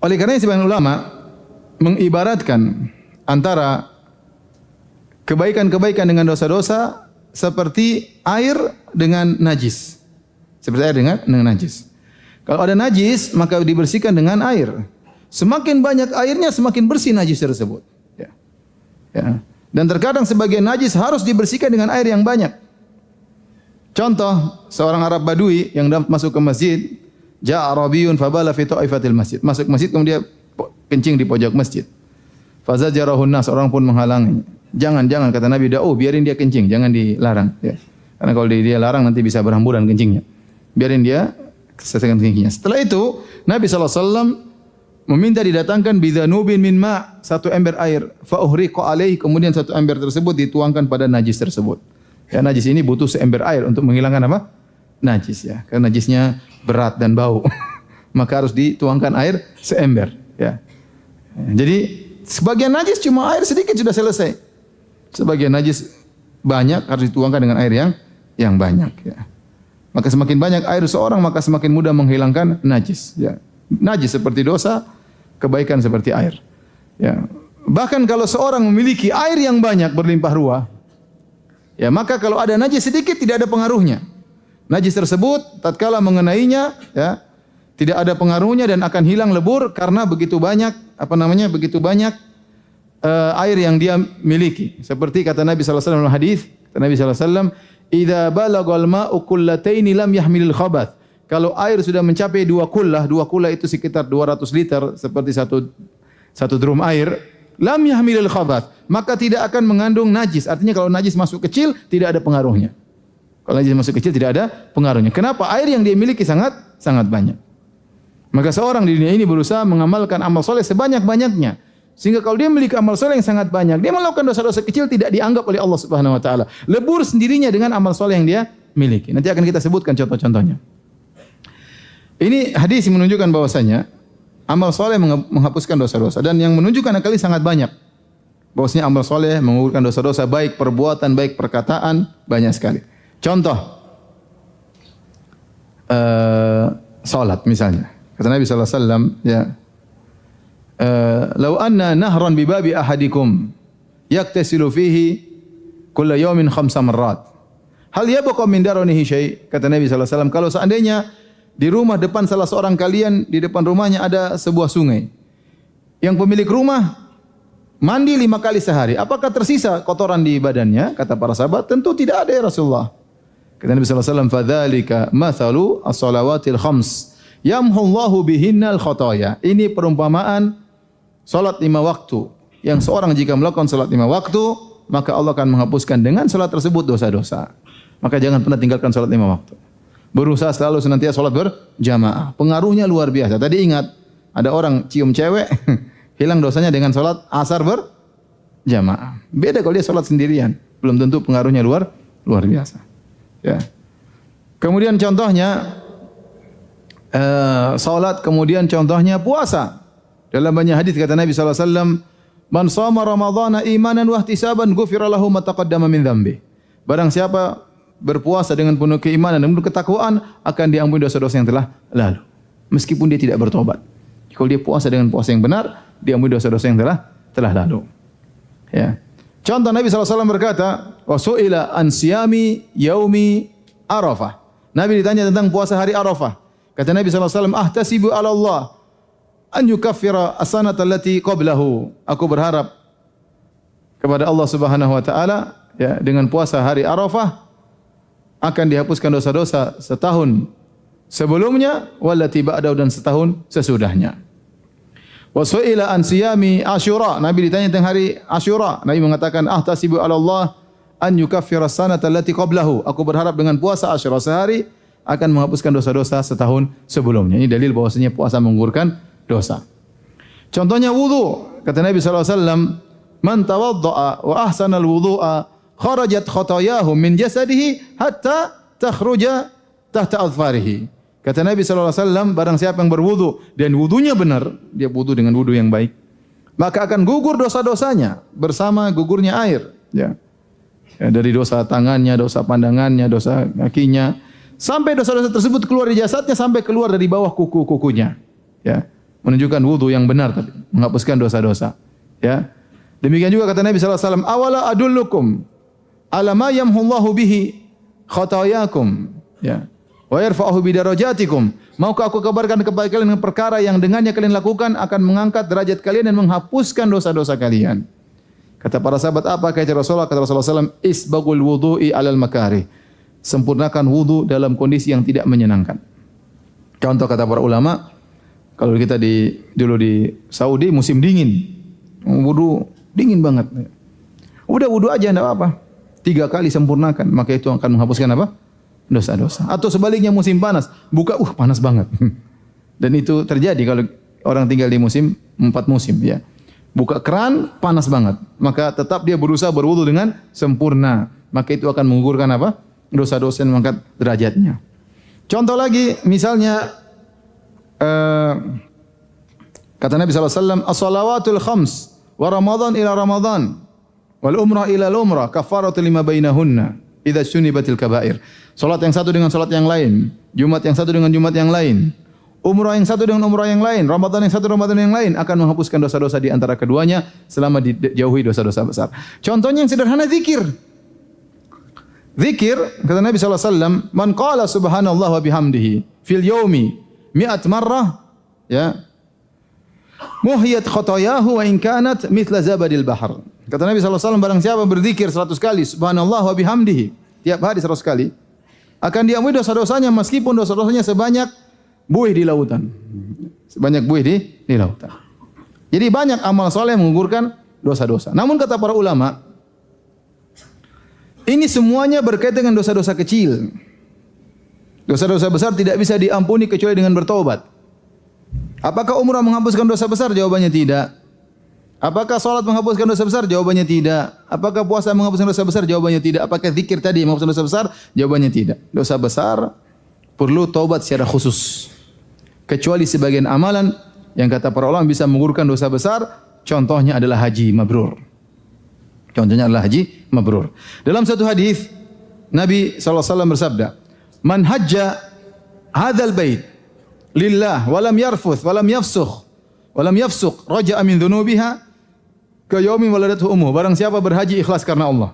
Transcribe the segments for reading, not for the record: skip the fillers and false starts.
Oleh karena sebagian ulama mengibaratkan antara kebaikan-kebaikan dengan dosa-dosa seperti air dengan najis. Seperti air dengan najis. Kalau ada najis, maka dibersihkan dengan air. Semakin banyak airnya, semakin bersih najis tersebut. Ya. Ya. Dan terkadang sebagian najis harus dibersihkan dengan air yang banyak. Contoh, seorang Arab Badui yang masuk ke masjid, ja'a Arabiyun fabala fi ta'ifatil masjid. Masuk masjid kemudian kencing di pojok masjid. Fazajarahun nas, orang pun menghalangi. Jangan kata Nabi, biarin dia kencing, jangan dilarang. Ya. Karena kalau dia larang nanti bisa berhamburan kencingnya. Biarin dia selesaikan kencingnya. Setelah itu Nabi SAW meminta didatangkan bidhanubin min ma', satu ember air. Fa uhriqa alaihi, kemudian satu ember tersebut dituangkan pada najis tersebut. Ya, najis ini butuh seember air untuk menghilangkan apa? Najis ya. Karena najisnya berat dan bau. Maka harus dituangkan air seember ya. Jadi sebagian najis cuma air sedikit sudah selesai. Sebagian najis banyak harus dituangkan dengan air yang banyak ya. Maka semakin banyak air seorang maka semakin mudah menghilangkan najis ya. Najis seperti dosa, kebaikan seperti air. Ya. Bahkan kalau seorang memiliki air yang banyak berlimpah ruah, ya maka kalau ada najis sedikit tidak ada pengaruhnya. Najis tersebut tatkala mengenainya ya tidak ada pengaruhnya dan akan hilang lebur karena begitu banyak air yang dia miliki. Seperti kata Nabi sallallahu alaihi wasallam dalam hadis, kata Nabi sallallahu alaihi wasallam, "Idza balagal ma'u qullataini lam yahmilil khabath." Kalau air sudah mencapai dua kullah itu sekitar 200 liter seperti satu drum air, lam yahmilil khabath, maka tidak akan mengandung najis. Artinya kalau najis masuk kecil tidak ada pengaruhnya. Kalau najis masuk kecil tidak ada pengaruhnya. Kenapa? Air yang dia miliki sangat banyak. Maka seorang di dunia ini berusaha mengamalkan amal soleh sebanyak-banyaknya. Sehingga kalau dia memiliki amal soleh yang sangat banyak, dia melakukan dosa-dosa kecil tidak dianggap oleh Allah Subhanahu wa taala. Lebur sendirinya dengan amal soleh yang dia miliki. Nanti akan kita sebutkan contoh-contohnya. Ini hadis menunjukkan bahwasanya amal soleh menghapuskan dosa-dosa dan yang menunjukkan kali sangat banyak. Bahwasanya amal soleh menggugurkan dosa-dosa baik perbuatan baik perkataan banyak sekali. Contoh salat misalnya. Kata Nabi sallallahu alaihi wasallam ya, "Lau anna nahran bi babi ahadikum yaktasilu fihi kulla yawmin 5 marrat. Hal yabqa min daranihi syai?" Kata Nabi sallallahu alaihi wasallam, kalau seandainya di rumah depan salah seorang kalian, di depan rumahnya ada sebuah sungai. Yang pemilik rumah mandi 5 kali sehari. Apakah tersisa kotoran di badannya? Kata para sahabat, tentu tidak ada ya Rasulullah. Kata Nabi sallallahu alaihi wasallam, "Fadzalika mathalu as-salawatil khams yamhullahu bihinnal khotoya." Ini perumpamaan salat 5 waktu. Yang seorang jika melakukan salat 5 waktu, maka Allah akan menghapuskan dengan salat tersebut dosa-dosa. Maka jangan pernah tinggalkan salat 5 waktu. Berusaha selalu senantiasa salat berjamaah. Pengaruhnya luar biasa. Tadi ingat, ada orang cium cewek, hilang dosanya dengan salat asar berjamaah. Beda kalau dia salat sendirian. Belum tentu pengaruhnya luar biasa. Ya. Kemudian contohnya salat, kemudian contohnya puasa. Dalam banyak hadis kata Nabi sallallahu alaihi wasallam, "Man shama ramadhana imanan wa ihtisaban ghufira lahu ma taqaddama min dzambi." Barang siapa berpuasa dengan penuh keimanan dan penuh ketakwaan akan diampuni dosa-dosa yang telah lalu, meskipun dia tidak bertobat. Kalau dia puasa dengan puasa yang benar, diampuni dosa-dosa yang telah lalu. Ya. Contoh Nabi SAW berkata, "Wa su'ila an siyami yaumi Arafah." Nabi ditanya tentang puasa hari Arafah. Kata Nabi SAW, "Ahtasibu ala Allah an yukaffira as-sanata allati qablahu." Aku berharap kepada Allah Subhanahu wa taala ya, dengan puasa hari Arafah akan dihapuskan dosa-dosa setahun sebelumnya wallati ba'dahu dan setahun sesudahnya. Wa su'ila an siyami Asyura. Nabi ditanya tentang hari Asyura. Nabi mengatakan, "Ahtasibu ala Allah an yukaffira as-sanata allati qablahu." Aku berharap dengan puasa Asyura sehari akan menghapuskan dosa-dosa setahun sebelumnya. Ini dalil bahwasanya puasa menggugurkan dosa. Contohnya wudu. Kata Nabi sallallahu alaihi wasallam, "Man tawaddaa wa ahsana al-wudu'a kharajat khotoyahu min jasadihi hatta takhruja tahta adfarihi." Kata Nabi sallallahu alaihi wasallam, barang siapa yang berwudu dan wudunya benar, dia wudu dengan wudu yang baik, maka akan gugur dosa-dosanya bersama gugurnya air, ya. Ya, dari dosa tangannya, dosa pandangannya, dosa kakinya, sampai dosa-dosa tersebut keluar dari jasadnya sampai keluar dari bawah kuku-kukunya. Ya. menunjukkan wudu yang benar tadi, menghapuskan dosa-dosa. Ya. Demikian juga kata Nabi sallallahu alaihi wasallam, "Awala adullukum ala ma yamhullahu bihi khatayakum." Ya. Wa yarfa'uhu bidarajatikum. Maukah aku kabarkan kepada kalian dengan perkara yang dengannya kalian lakukan akan mengangkat derajat kalian dan menghapuskan dosa-dosa kalian. Kata para sahabat, apa kata Rasulullah? Kata Rasulullah SAW, isbagul wudu'i alal makarih. Sempurnakan wudu dalam kondisi yang tidak menyenangkan. Contoh kata para ulama, kalau kita dulu di Saudi musim dingin, wudu dingin banget. Udah wudu aja enggak apa-apa. 3 kali sempurnakan, maka itu akan menghapuskan apa? Dosa-dosa. Atau sebaliknya musim panas, buka panas banget. Dan itu terjadi kalau orang tinggal di musim 4 musim ya. Buka keran panas banget, maka tetap dia berusaha berwudu dengan sempurna. Maka itu akan menggugurkan apa? Dosa-dosa dan mengangkat derajatnya. Contoh lagi misalnya kata Nabi sallallahu alaihi wasallam, "As-salawatul khams wa Ramadan ila Ramadan wal umrah ila al-umrah kafaratu lima bainahunna idza syunibatil kaba'ir." Salat yang satu dengan salat yang lain, Jumat yang satu dengan Jumat yang lain, umrah yang satu dengan umrah yang lain, Ramadan yang satu Ramadan yang lain akan menghapuskan dosa-dosa di antara keduanya selama dijauhi dosa-dosa besar. Contohnya yang sederhana zikir. Zikir kata Nabi sallallahu alaihi wasallam, "Man qala subhanallah wa bihamdihi fil yaumi 100 marrah ya muhiyat khotayahu wa in kanat mithla zabadil bahr." Kata Nabi sallallahu alaihi wasallam, barang siapa berzikir 100 kali subhanallah wa bihamdihi tiap hari 100 kali akan diampuni dosa-dosanya meskipun dosa-dosanya sebanyak buih di lautan. Sebanyak buih di lautan. Jadi banyak amal soleh yang menggugurkan dosa-dosa. Namun kata para ulama, ini semuanya berkaitan dengan dosa-dosa kecil. Dosa-dosa besar tidak bisa diampuni kecuali dengan bertobat. Apakah umrah menghapuskan dosa besar? Jawabannya tidak. Apakah salat menghapuskan dosa besar? Jawabannya tidak. Apakah puasa menghapuskan dosa besar? Jawabannya tidak. Apakah zikir tadi menghapuskan dosa besar? Jawabannya tidak. Dosa besar perlu taubat secara khusus. Kecuali sebagian amalan yang kata para ulama bisa menggugurkan dosa besar, contohnya adalah haji mabrur. Contohnya adalah haji mabrur. Dalam satu hadis Nabi sallallahu alaihi wasallam bersabda, "Man hajja hadzal bait lillah wa lam yarfuth wa lam yafsukh raja'a min dhunubiha ka yaumi waladathu ummuh." Barang siapa berhaji ikhlas karena Allah.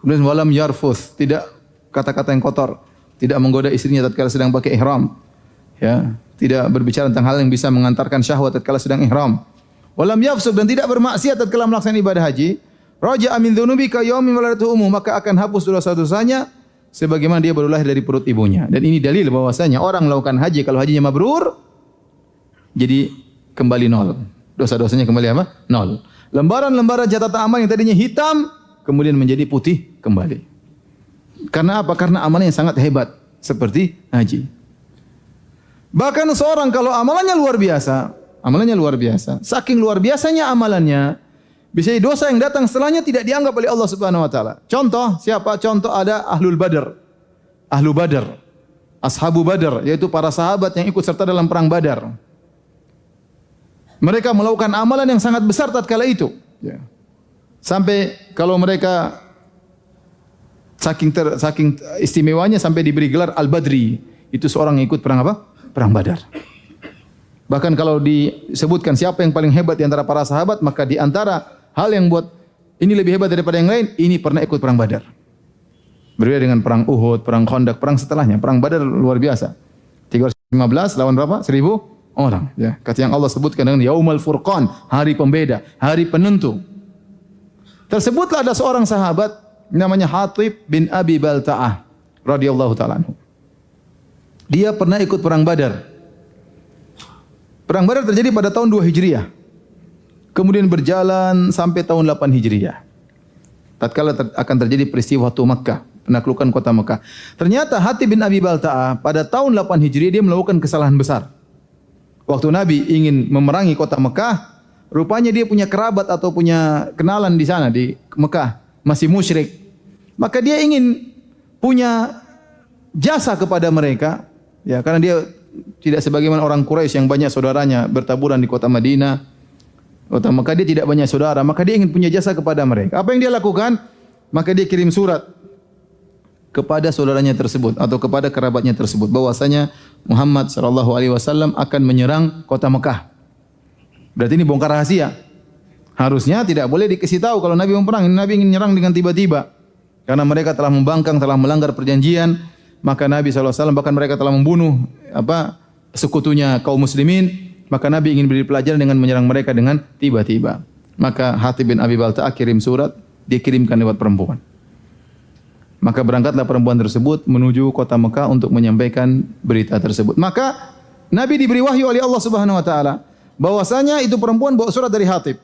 Kemudian walam yarfuth, tidak kata-kata yang kotor, tidak menggoda istrinya tatkala sedang pakai ihram. Ya, tidak berbicara tentang hal yang bisa mengantarkan syahwat tatkala sedang ihram. Walam yafsuk, dan tidak bermaksiat tatkala melaksanakan ibadah haji. Raja'a min dhunubi ka yaumi waladathu ummuh, maka akan hapus dosa-dosanya sebagaimana dia baru lahir dari perut ibunya. Dan ini dalil bahwasanya orang melakukan haji kalau hajinya mabrur jadi kembali nol. Dosa-dosanya kembali apa? Nol. Lembaran-lembaran catatan amal yang tadinya hitam kemudian menjadi putih kembali. Karena apa? Karena amalnya yang sangat hebat seperti haji. Bahkan seorang kalau amalannya luar biasa, saking luar biasanya amalannya, bisa dosa yang datang setelahnya tidak dianggap oleh Allah Subhanahu wa taala. Contoh siapa? Contoh ada Ahlu Badar, Ashabu Badar, yaitu para sahabat yang ikut serta dalam perang Badar. Mereka melakukan amalan yang sangat besar tatkala itu. Ya. Sampai kalau mereka saking istimewanya sampai diberi gelar Al-Badri. Itu seorang yang ikut perang apa? Perang Badar. Bahkan kalau disebutkan siapa yang paling hebat di antara para sahabat, maka di antara hal yang buat ini lebih hebat daripada yang lain, ini pernah ikut perang Badar. Berbeda dengan perang Uhud, perang Khandaq, perang setelahnya. Perang Badar luar biasa. 315 lawan berapa? 1000 orang. Ya. Kata yang Allah sebutkan dengan Yaumul Furqan, hari pembeda, hari penentu. Tersebutlah ada seorang sahabat namanya Hatib bin Abi Balta'ah radhiyallahu ta'ala anhu. Dia pernah ikut perang Badar. Perang Badar terjadi pada tahun 2 Hijriah. Kemudian berjalan sampai tahun 8 Hijriah. Tatkala akan terjadi peristiwa Fatu Makkah, penaklukan kota Makkah. Ternyata Hatib bin Abi Balta'ah pada tahun 8 Hijriah dia melakukan kesalahan besar. Waktu Nabi ingin memerangi kota Makkah, rupanya dia punya kerabat atau punya kenalan di sana di Makkah, masih musyrik. Maka dia ingin punya jasa kepada mereka. Ya, karena dia tidak sebagaimana orang Quraisy yang banyak saudaranya bertaburan di kota Madinah, kota Makkah, dia tidak banyak saudara, maka dia ingin punya jasa kepada mereka. Apa yang dia lakukan? Maka dia kirim surat kepada saudaranya tersebut atau kepada kerabatnya tersebut bahwasanya Muhammad sallallahu alaihi wasallam akan menyerang kota Mekah. Berarti ini bongkar rahasia. Harusnya tidak boleh dikasih tahu kalau Nabi mau perang. Nabi ingin menyerang dengan tiba-tiba. Karena mereka telah membangkang, telah melanggar perjanjian, maka Nabi sallallahu alaihi wasallam bahkan mereka telah membunuh sekutunya kaum muslimin, maka Nabi ingin beri pelajaran dengan menyerang mereka dengan tiba-tiba. Maka Hatib bin Abi Balta'ah kirim surat, dikirimkan lewat perempuan. Maka berangkatlah perempuan tersebut menuju kota Mekah untuk menyampaikan berita tersebut. Maka Nabi diberi wahyu oleh Allah Subhanahu wa taala bahwasanya itu perempuan bawa surat dari Hatib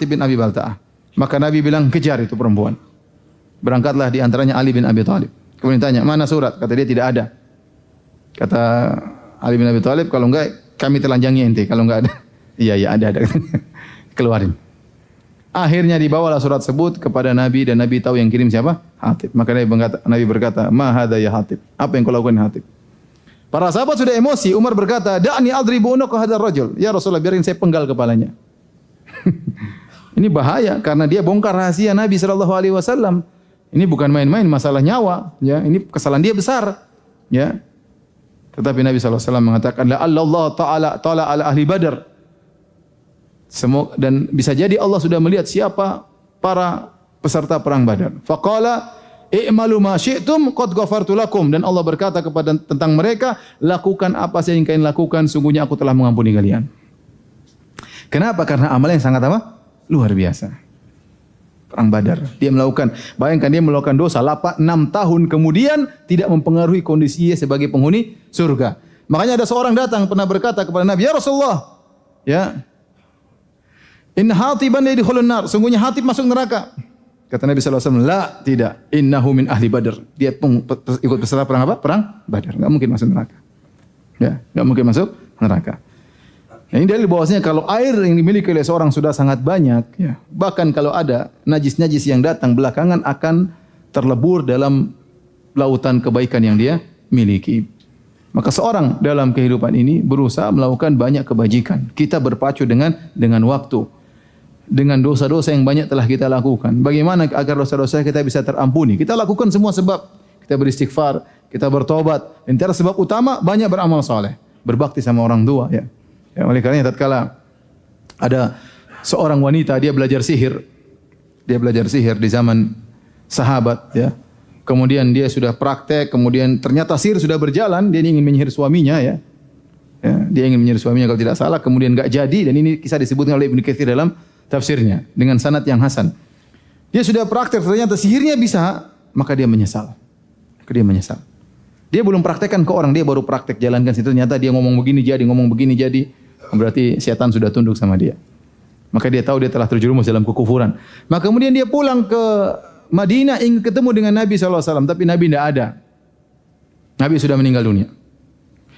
bin Abi Balta'ah. Maka Nabi bilang, kejar itu perempuan. Berangkatlah di antaranya Ali bin Abi Thalib. Kemudian tanya, mana surat? Kata dia, tidak ada. Kata Ali bin Abi Thalib, kalau enggak kami telanjangi ente. Kalau enggak ada, iya ada. Keluarin. Akhirnya dibawalah surat tersebut kepada Nabi dan Nabi tahu yang kirim siapa? Hatib. Maka Nabi berkata, "Ma hadza ya Hatib?" Apa yang kau lakukan Hatib? Para sahabat sudah emosi. Umar berkata, "Da'ni adribu unuqa hadzal rajul." Ya Rasulullah, biarin saya penggal kepalanya. Ini bahaya karena dia bongkar rahasia Nabi sallallahu alaihi wasallam. Ini bukan main-main, masalah nyawa, ya. Ini kesalahan dia besar, ya. Tetapi Nabi sallallahu alaihi wasallam mengatakan, "La Allah ta'ala ala ahli Badar." Dan bisa jadi Allah sudah melihat siapa para peserta perang Badar. Faqala i'malu ma syi'tum qad ghafartu lakum, dan Allah berkata kepada tentang mereka, lakukan apa saja yang kalian lakukan, sungguhnya aku telah mengampuni kalian. Kenapa? Karena amal yang sangat apa? Luar biasa. Perang Badar. Dia melakukan, bayangkan dia melakukan dosa 6 tahun kemudian tidak mempengaruhi kondisinya sebagai penghuni surga. Makanya ada seorang datang pernah berkata kepada Nabi, "Ya Rasulullah, ya, inna Hatiban la yadkhulun nar." Sungguhnya Hatib masuk neraka. Kata Nabi sallallahu alaihi wasallam, "La, tidak. Innahu min ahli Badar." Dia ikut peserta perang apa? Perang Badar. Enggak mungkin masuk neraka. Ya, enggak mungkin masuk neraka. Nah, ini dalil bahwasanya kalau air yang dimiliki oleh seorang sudah sangat banyak, ya, bahkan kalau ada najis-najis yang datang belakangan akan terlebur dalam lautan kebaikan yang dia miliki. Maka seorang dalam kehidupan ini berusaha melakukan banyak kebajikan. Kita berpacu dengan waktu. Dengan dosa-dosa yang banyak telah kita lakukan. Bagaimana agar dosa-dosa kita bisa terampuni? Kita lakukan semua sebab. Kita beristighfar, kita bertobat. Antara sebab utama banyak beramal saleh, berbakti sama orang tua, ya. Ya, oleh karenanya tatkala ada seorang wanita dia belajar sihir. Dia belajar sihir di zaman sahabat, ya. Kemudian dia sudah praktek, kemudian ternyata sihir sudah berjalan, dia ingin menyihir suaminya, ya. Ya, dia ingin menyihir suaminya kalau tidak salah, kemudian enggak jadi, dan ini kisah disebutkan oleh Ibnu Katsir dalam tafsirnya dengan sanad yang hasan. Dia sudah praktek, ternyata sihirnya bisa, maka dia menyesal. Dia belum praktekkan ke orang, dia baru praktek jalankan situ, ternyata dia ngomong begini jadi, berarti setan sudah tunduk sama dia. Maka dia tahu dia telah terjerumus dalam kekufuran. Maka kemudian dia pulang ke Madinah ingin ketemu dengan Nabi sallallahu alaihi wasallam, tapi Nabi tidak ada. Nabi sudah meninggal dunia.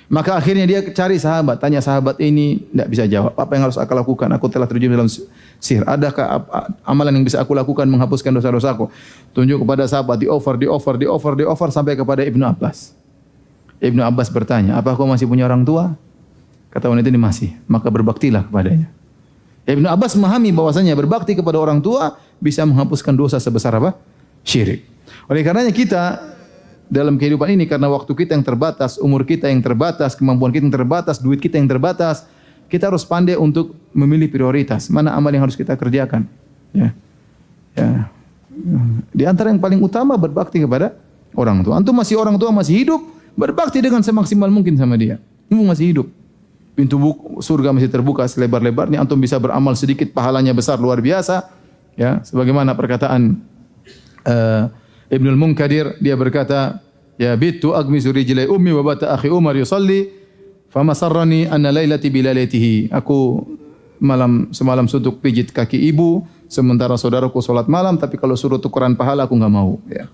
Maka akhirnya dia cari sahabat, tanya sahabat ini, tidak bisa jawab. Apa yang harus aku lakukan? Aku telah terjerumus dalam sihir. Adakah amalan yang bisa aku lakukan menghapuskan dosa-dosaku? Tunjuk kepada sahabat, di offer sampai kepada Ibnu Abbas. Ibnu Abbas bertanya, "Apa kau masih punya orang tua?" Kata wanita ini, "Masih." Maka berbaktilah kepadanya. Ibnu Abbas memahami bahwasanya berbakti kepada orang tua bisa menghapuskan dosa sebesar apa? Syirik. Oleh karenanya kita dalam kehidupan ini, karena waktu kita yang terbatas, umur kita yang terbatas, kemampuan kita yang terbatas, duit kita yang terbatas, kita harus pandai untuk memilih prioritas. Mana amal yang harus kita kerjakan. Ya. Di antara yang paling utama berbakti kepada orang tua. Antum orang tua masih hidup, berbakti dengan semaksimal mungkin sama dia. Antum masih hidup. Pintu surga masih terbuka selebar-lebarnya, antum bisa beramal sedikit, pahalanya besar luar biasa. Ya, sebagaimana perkataan Ibnul Munkadir, dia berkata, "Ya bitu agmizu rijlai ummi wa bata akhi Umar yusalli, famasarrani anna lailati bilailatihi." Aku semalam suntuk pijit kaki ibu, sementara saudaraku salat malam, tapi kalau suruh tukeran pahala aku enggak mau, ya.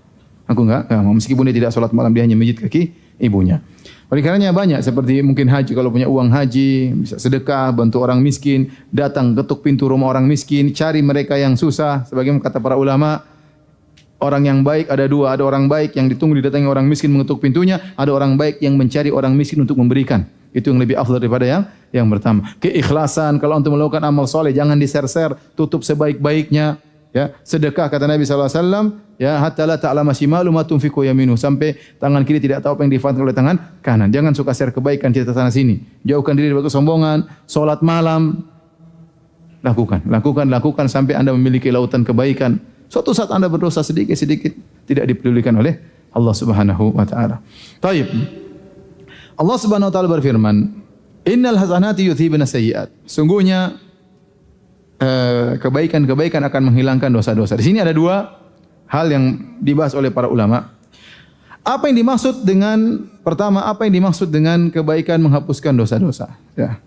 Aku enggak mau, meskipun dia tidak salat malam, dia hanya pijit kaki ibunya. Oleh karenanya banyak seperti mungkin haji, kalau punya uang haji, bisa sedekah, bantu orang miskin, datang ketuk pintu rumah orang miskin, cari mereka yang susah. Sebagaimana kata para ulama, orang yang baik ada dua, ada orang baik yang ditunggu didatangi orang miskin mengetuk pintunya, ada orang baik yang mencari orang miskin untuk memberikan. Itu yang lebih afdal daripada yang pertama. Keikhlasan, kalau untuk melakukan amal soleh jangan diser-ser, tutup sebaik-baiknya. Ya, sedekah kata Nabi sallallahu alaihi wasallam, ya hatta la ta'lama shimalu ma tunfiqu yaminu, sampai tangan kiri tidak tahu apa yang diinfakkan oleh tangan kanan. Jangan suka share kebaikan cerita sana sini. Jauhkan diri dari kesombongan, salat malam. Lakukan sampai Anda memiliki lautan kebaikan. Suatu saat Anda berdosa sedikit-sedikit tidak dipedulikan oleh Allah Subhanahu wa taala. Baik. Allah Subhanahu wa taala berfirman, "Innal hasanati yudhibun sayyi'at." Sungguhnya kebaikan-kebaikan akan menghilangkan dosa-dosa. Di sini ada dua hal yang dibahas oleh para ulama. Apa yang dimaksud dengan pertama, apa yang dimaksud dengan kebaikan menghapuskan dosa-dosa? Ya.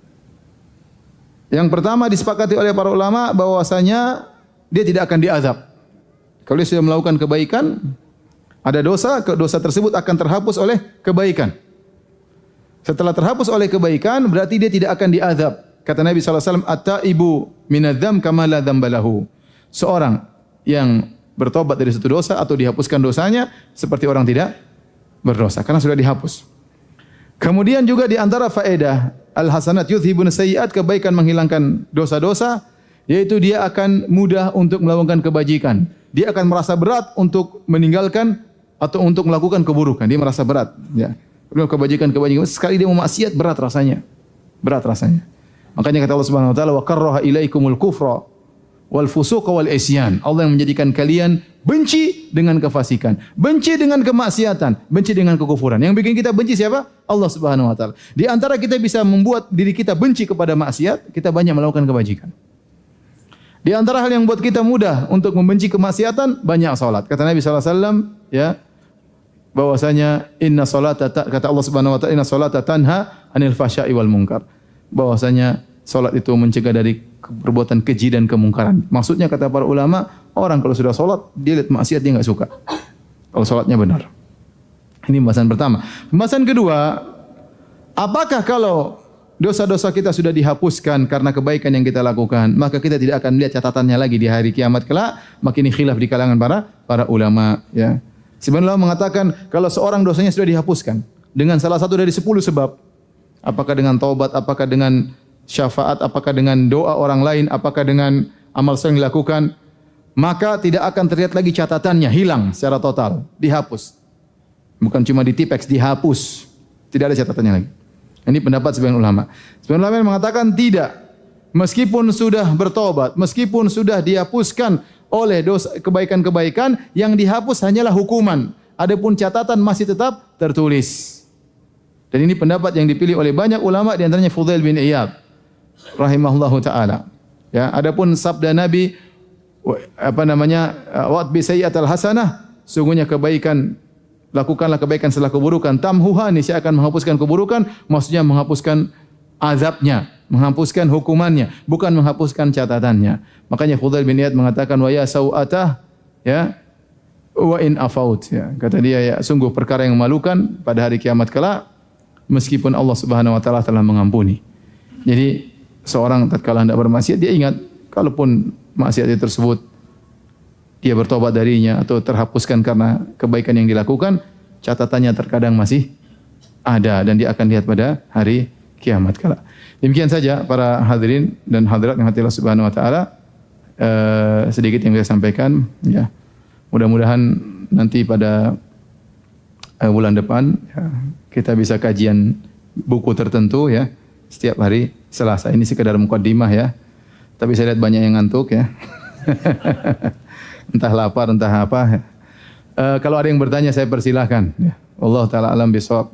Yang pertama disepakati oleh para ulama bahwasanya dia tidak akan diazab. Kalau dia sudah melakukan kebaikan, ada dosa, dosa tersebut akan terhapus oleh kebaikan. Setelah terhapus oleh kebaikan, berarti dia tidak akan diazab. Kata Nabi SAW, "At-taibu minadz-dzam kama la dzambalahu." Seorang yang bertobat dari satu dosa atau dihapuskan dosanya seperti orang tidak berdosa karena sudah dihapus. Kemudian juga di antara faedah al-hasanat yudhibun sayyi'at, kebaikan menghilangkan dosa-dosa, yaitu dia akan mudah untuk melakukan kebajikan. Dia akan merasa berat untuk meninggalkan atau untuk melakukan keburukan. Dia merasa berat, ya. Kebajikan sekali dia mau maksiat berat rasanya. Berat rasanya. Makanya kata Allah Subhanahu wa taala, "Wa karraha ilaikumul kufra wal fusuqa wal isyan." Allah yang menjadikan kalian benci dengan kefasikan, benci dengan kemaksiatan, benci dengan kekufuran. Yang bikin kita benci siapa? Allah Subhanahu wa taala. Di antara kita bisa membuat diri kita benci kepada maksiat, kita banyak melakukan kebajikan. Di antara hal yang buat kita mudah untuk membenci kemaksiatan, banyak salat. Kata Nabi sallallahu alaihi wasallam, ya, bahwasanya inna salata, kata Allah Subhanahu wa taala, inna salata tanha 'anil fahsya'i wal munkar. Bahwasanya salat itu mencegah dari perbuatan keji dan kemungkaran. Maksudnya kata para ulama, orang kalau sudah salat, dia lihat maksiat dia enggak suka. Kalau salatnya benar. Ini pembahasan pertama. Pembahasan kedua, apakah kalau dosa-dosa kita sudah dihapuskan karena kebaikan yang kita lakukan, maka kita tidak akan melihat catatannya lagi di hari kiamat kelak? Makin khilaf di kalangan para ulama, ya. Sebenarnya mengatakan kalau seorang dosanya sudah dihapuskan dengan salah satu dari 10 sebab, apakah dengan taubat, apakah dengan syafaat, apakah dengan doa orang lain, apakah dengan amal soleh yang dilakukan, maka tidak akan terlihat lagi catatannya, hilang secara total, dihapus. Bukan cuma ditipex, dihapus. Tidak ada catatannya lagi. Ini pendapat sebagian ulama. Sebagian ulama yang mengatakan tidak. Meskipun sudah bertobat, meskipun sudah dihapuskan oleh dosa kebaikan-kebaikan, yang dihapus hanyalah hukuman. Adapun catatan masih tetap tertulis. Dan ini pendapat yang dipilih oleh banyak ulama, di antaranya Fudail bin Iyad rahimahullahu taala. Ya, adapun sabda Nabi wa'at bi sayyi'atil hasanah, sungguhnya kebaikan, lakukanlah kebaikan setelah keburukan, tamhuha, ini saya akan menghapuskan keburukan, maksudnya menghapuskan azabnya, menghapuskan hukumannya, bukan menghapuskan catatannya. Makanya Fudail bin Iyad mengatakan wa ya sau'atah, ya, wa in afaut, ya. Kata dia, ya, sungguh perkara yang memalukan pada hari kiamat kelak, meskipun Allah Subhanahu wa taala telah mengampuni. Jadi seorang tatkala hendak bermaksiat, dia ingat kalaupun maksiat tersebut dia bertobat darinya atau terhapuskan karena kebaikan yang dilakukan, catatannya terkadang masih ada dan dia akan lihat pada hari kiamat kelak. Demikian saja para hadirin dan hadirat yang hati Allah Subhanahu wa taala, sedikit yang saya sampaikan, ya. Mudah-mudahan nanti pada bulan depan, ya, kita bisa kajian buku tertentu, ya, setiap hari Selasa. Ini sekedar mukaddimah, ya. Tapi saya lihat banyak yang ngantuk, ya. Entah lapar, entah apa. Kalau ada yang bertanya saya persilahkan. Ya. Allah taala alam bisawab.